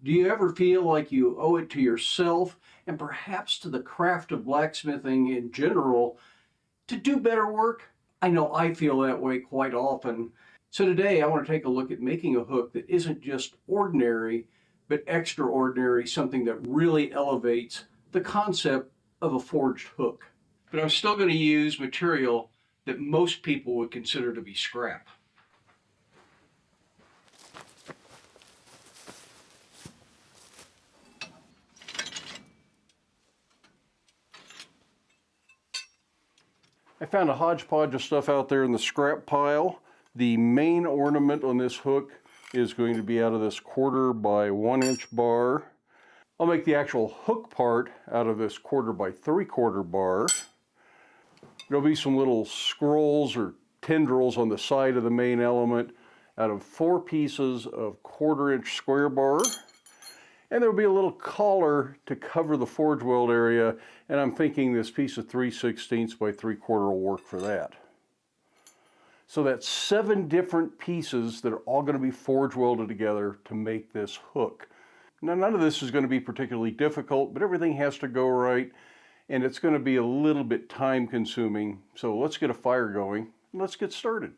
Do you ever feel like you owe it to yourself and perhaps to the craft of blacksmithing in general to do better work? I know I feel that way quite often. So today I want to take a look at making a hook that isn't just ordinary, but extraordinary, something that really elevates the concept of a forged hook. But I'm still going to use material that most people would consider to be scrap. I found a hodgepodge of stuff out there in the scrap pile. The main ornament on this hook is going to be out of this 1/4 by 1 inch bar. I'll make the actual hook part out of this 1/4 by 3/4 bar. There'll be some little scrolls or tendrils on the side of the main element out of 4 pieces of 1/4 inch square bar. And there'll be a little collar to cover the forge weld area, and I'm thinking this piece of 3/16 by 3/4 will work for that. So that's 7 different pieces that are all going to be forge welded together to make this hook. Now, none of this is going to be particularly difficult, but everything has to go right, and it's going to be a little bit time consuming. So let's get a fire going and let's get started.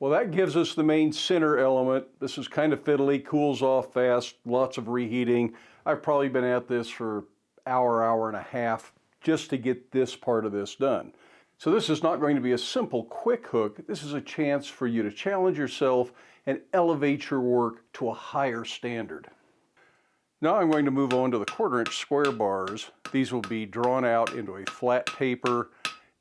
Well, that gives us the main center element. This is kind of fiddly, cools off fast, lots of reheating. I've probably been at this for hour and a half just to get this part of this done. So this is not going to be a simple quick hook. This is a chance for you to challenge yourself and elevate your work to a higher standard. Now I'm going to move on to the 1/4" square bars. These will be drawn out into a flat taper.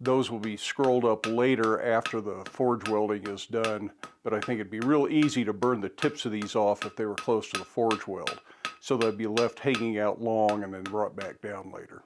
Those will be scrolled up later after the forge welding is done, but I think it'd be real easy to burn the tips of these off if they were close to the forge weld. So they'd be left hanging out long and then brought back down later.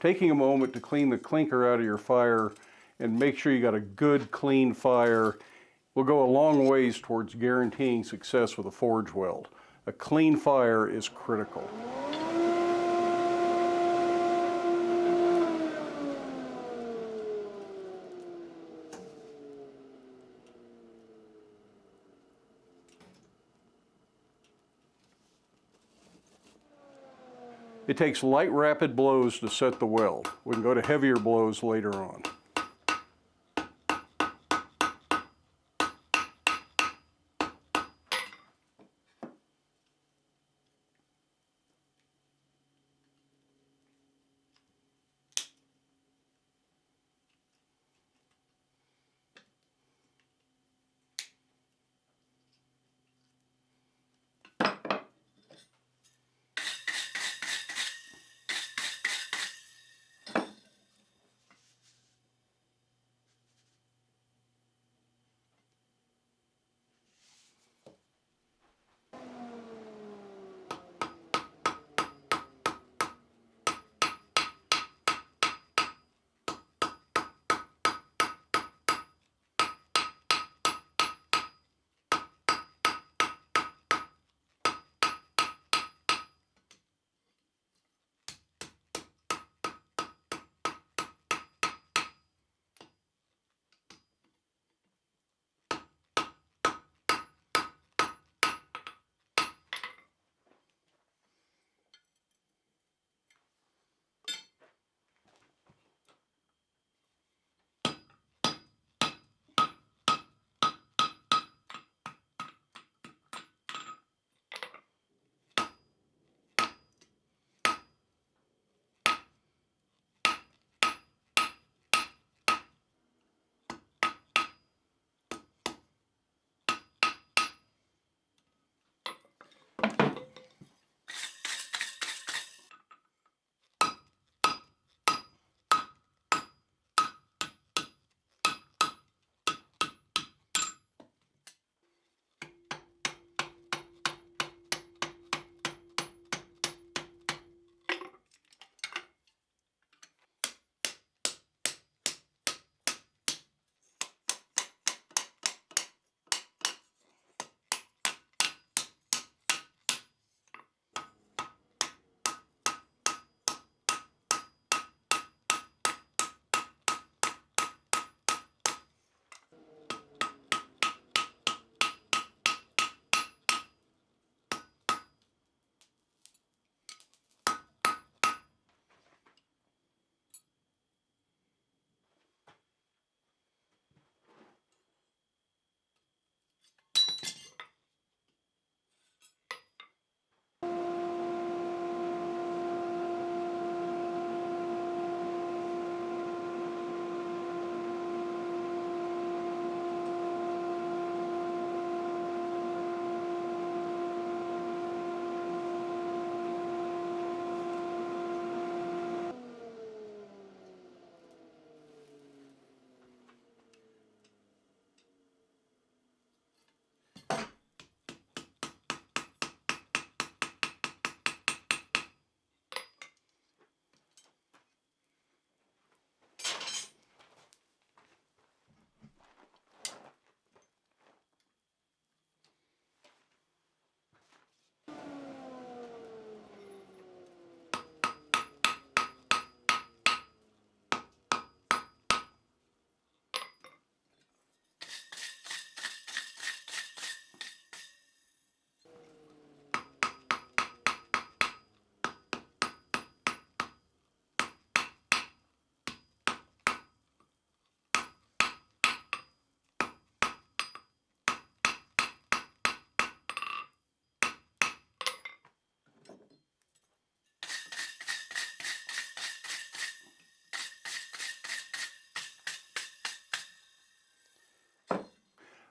Taking a moment to clean the clinker out of your fire and make sure you got a good clean fire will go a long ways towards guaranteeing success with a forge weld. A clean fire is critical. It takes light, rapid blows to set the weld. We can go to heavier blows later on.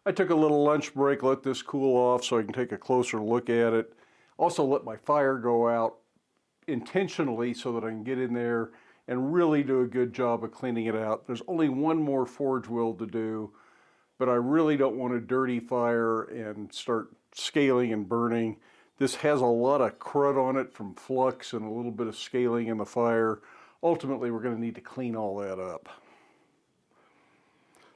I took a little lunch break, let this cool off so I can take a closer look at it. Also let my fire go out intentionally so that I can get in there and really do a good job of cleaning it out. There's only one more forge weld to do, but I really don't want a dirty fire and start scaling and burning. This has a lot of crud on it from flux and a little bit of scaling in the fire. Ultimately, we're going to need to clean all that up.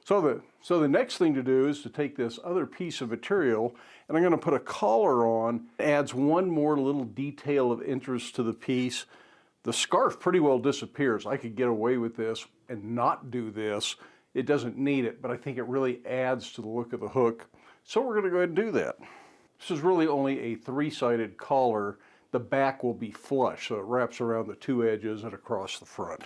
So the next thing to do is to take this other piece of material and I'm going to put a collar on. It adds one more little detail of interest to the piece. The scarf pretty well disappears. I could get away with this and not do this. It doesn't need it, but I think it really adds to the look of the hook. So we're going to go ahead and do that. This is really only a three-sided collar. The back will be flush, so it wraps around the two edges and across the front.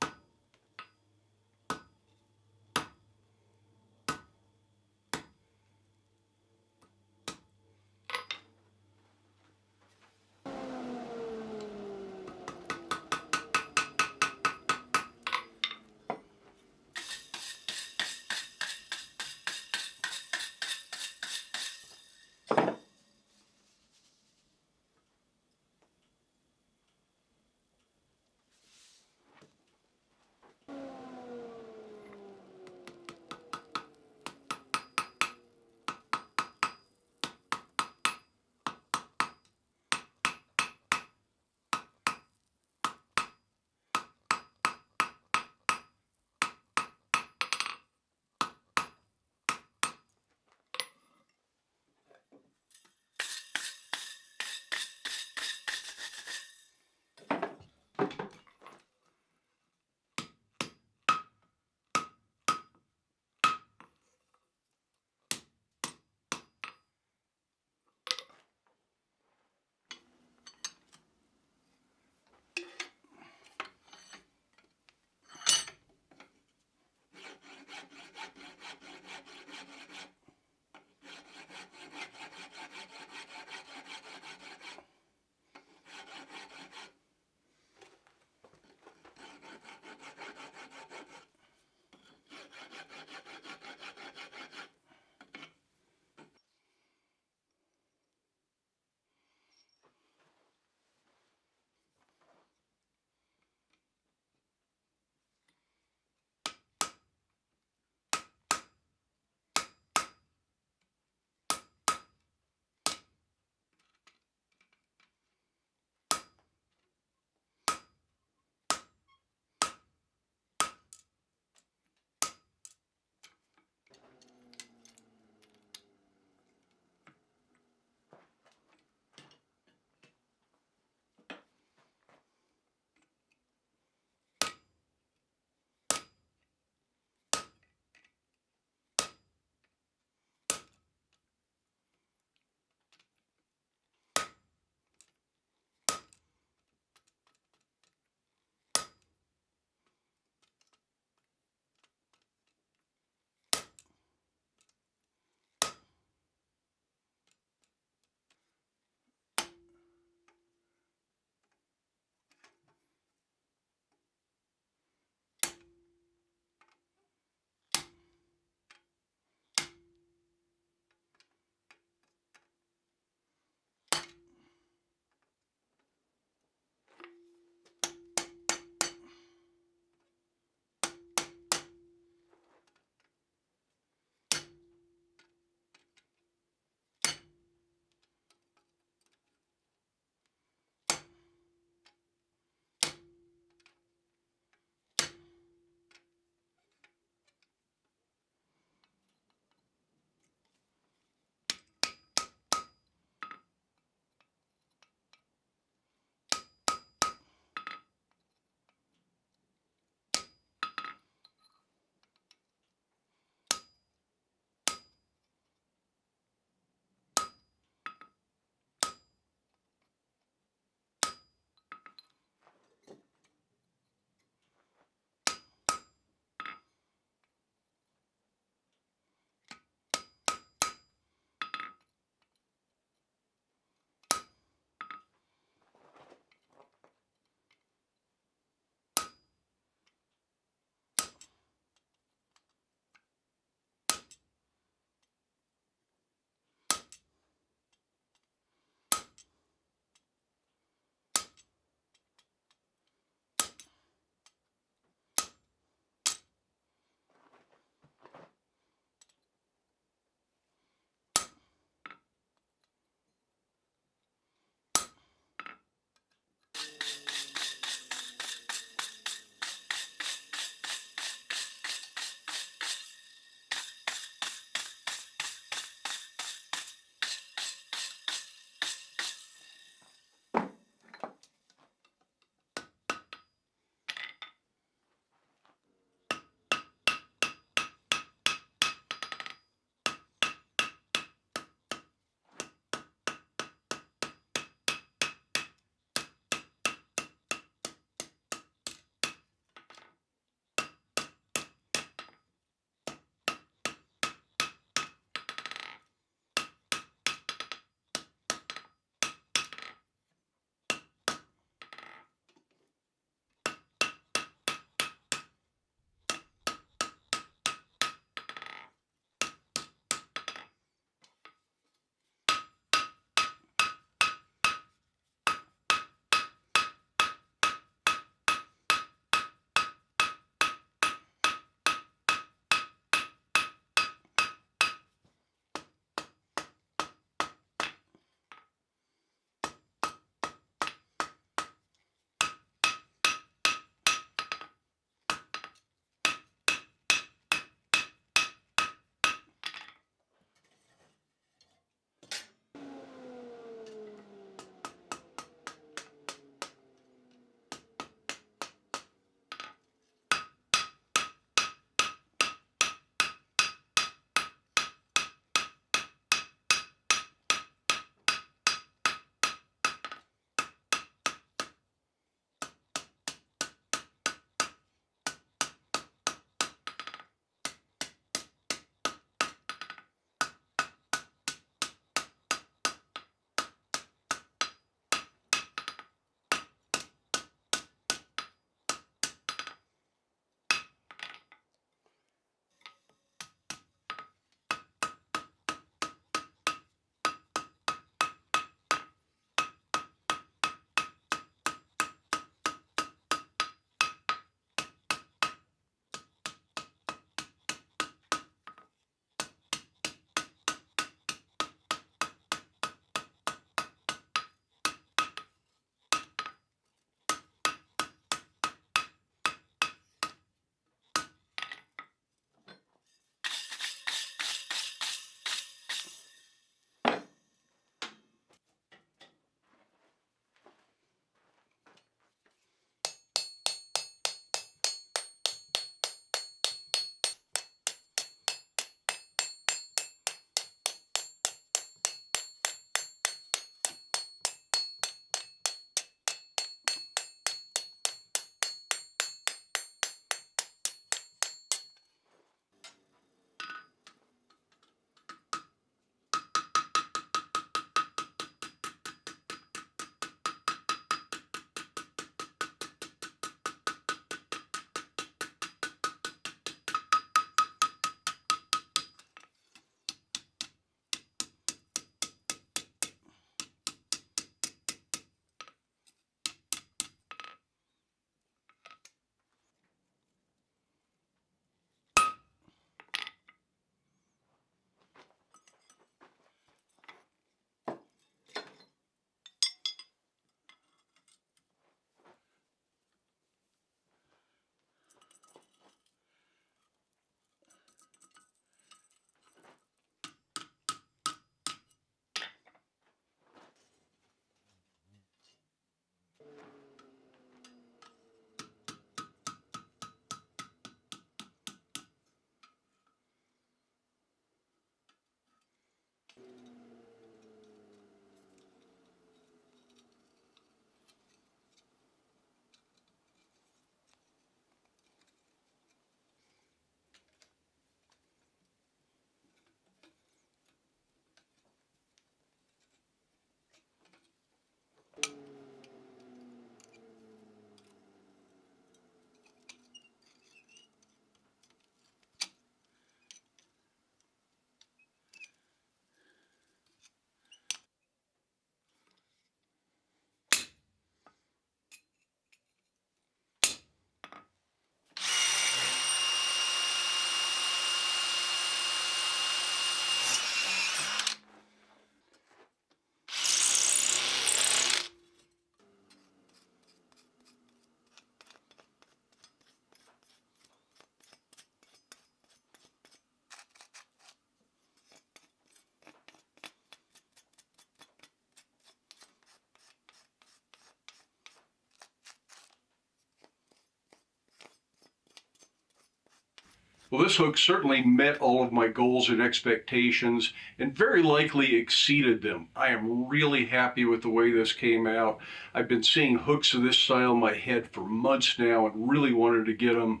Well, this hook certainly met all of my goals and expectations and very likely exceeded them. I am really happy with the way this came out. I've been seeing hooks of this style in my head for months now and really wanted to get them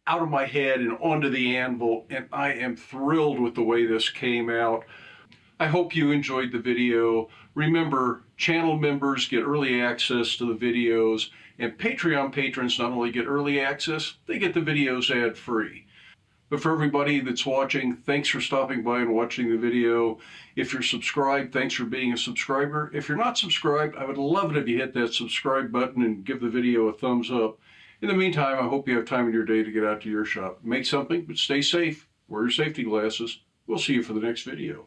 out of my head and onto the anvil, and I am thrilled with the way this came out. I hope you enjoyed the video. Remember, channel members get early access to the videos, and Patreon patrons not only get early access, they get the videos ad-free. But for everybody that's watching, thanks for stopping by and watching the video. If you're subscribed, thanks for being a subscriber. If you're not subscribed, I would love it if you hit that subscribe button and give the video a thumbs up. In the meantime, I hope you have time in your day to get out to your shop. Make something, but stay safe. Wear your safety glasses. We'll see you for the next video.